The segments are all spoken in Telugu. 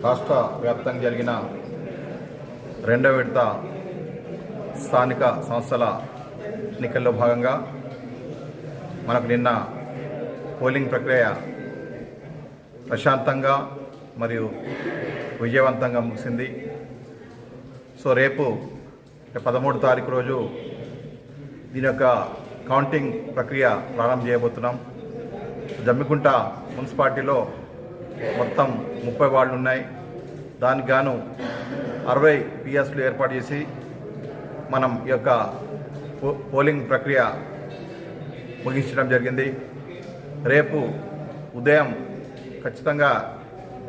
రాష్ట్ర వ్యాప్తంగా జరిగిన రెండవ విడత స్థానిక సంస్థల ఎన్నికల్లో భాగంగా మనకు నిన్న పోలింగ్ ప్రక్రియ ప్రశాంతంగా మరియు విజయవంతంగా ముగిసింది. సో రేపు 13వ తారీఖు రోజు దీని యొక్క కౌంటింగ్ ప్రక్రియ ప్రారంభం చేయబోతున్నాం. జమ్మికుంట మున్సిపాలిటీలో మొత్తం 30 వార్డులు ఉన్నాయి. దానికి గాను 60 పిఎస్లు ఏర్పాటు చేసి మనం ఈ యొక్క పోలింగ్ ప్రక్రియ ముగించడం జరిగింది. రేపు ఉదయం ఖచ్చితంగా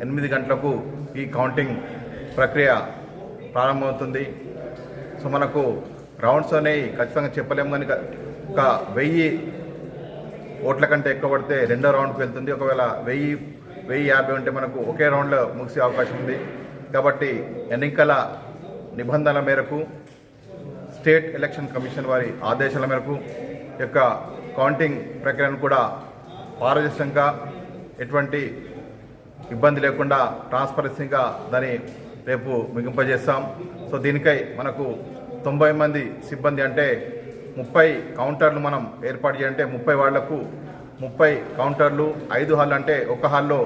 8 గంటలకు ఈ కౌంటింగ్ ప్రక్రియ ప్రారంభమవుతుంది. సో మనకు రౌండ్స్ అనేవి ఖచ్చితంగా చెప్పలేము, కానీ ఒక 1000 ఓట్ల కంటే ఎక్కువ పడితే రెండో రౌండ్కి వెళ్తుంది. ఒకవేళ 1050 ఉంటే మనకు ఒకే రౌండ్లో ముగిసే అవకాశం ఉంది. కాబట్టి ఎన్నికల నిబంధనల మేరకు స్టేట్ ఎలక్షన్ కమిషన్ వారి ఆదేశాల మేరకు యొక్క కౌంటింగ్ ప్రక్రియను కూడా పారదర్శకంగా ఎటువంటి ఇబ్బంది లేకుండా ట్రాన్స్పరెన్సీగా దాన్ని రేపు ముగింపజేస్తాం. సో దీనికై మనకు 90 మంది సిబ్బంది, అంటే 30 కౌంటర్లు మనం ఏర్పాటు చేయాలంటే 30 వార్డులకు 30 కౌంటర్లు, 5 హాళ్ళు అంటే ఒక హాల్లో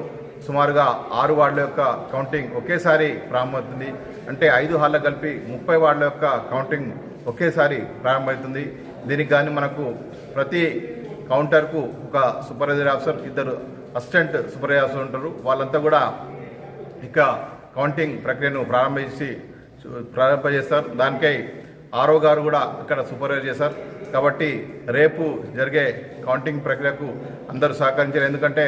సుమారుగా 6 వార్డుల యొక్క కౌంటింగ్ ఒకేసారి ప్రారంభమవుతుంది. అంటే 5 హాళ్ళ కలిపి 30 వార్డుల యొక్క కౌంటింగ్ ఒకేసారి ప్రారంభమవుతుంది. దీనికి కానీ మనకు ప్రతి కౌంటర్కు ఒక supervisor officer, 2 assistant supervisor officer ఉంటారు. వాళ్ళంతా కూడా ఇక కౌంటింగ్ ప్రక్రియను ప్రారంభచేస్తారు. దానికై ఆర్ఓ గారు కూడా ఇక్కడ సూపర్వైజ్ చేశారు. కాబట్టి రేపు జరిగే కౌంటింగ్ ప్రక్రియకు అందరూ సహకరించారు. ఎందుకంటే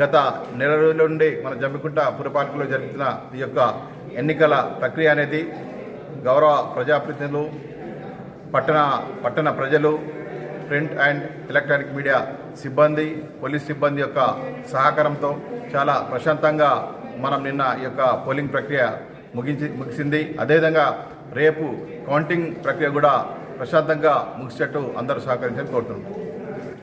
గత నెల రోజుల నుండి మన జమ్మికుంట పురపాలికలో జరుగుతున్న ఈ యొక్క ఎన్నికల ప్రక్రియ అనేది గౌరవ ప్రజాప్రతినిధులు, పట్టణ ప్రజలు, ప్రింట్ అండ్ ఎలక్ట్రానిక్ మీడియా సిబ్బంది, పోలీస్ సిబ్బంది యొక్క సహకారంతో చాలా ప్రశాంతంగా మనం నిన్న ఈ యొక్క పోలింగ్ ప్రక్రియ ముగిసింది. అదేవిధంగా రేపు కౌంటింగ్ ప్రక్రియ కూడా ప్రశాంతంగా ముగిసేటట్టు అందరూ సహకరించాలని కోరుతున్నాం.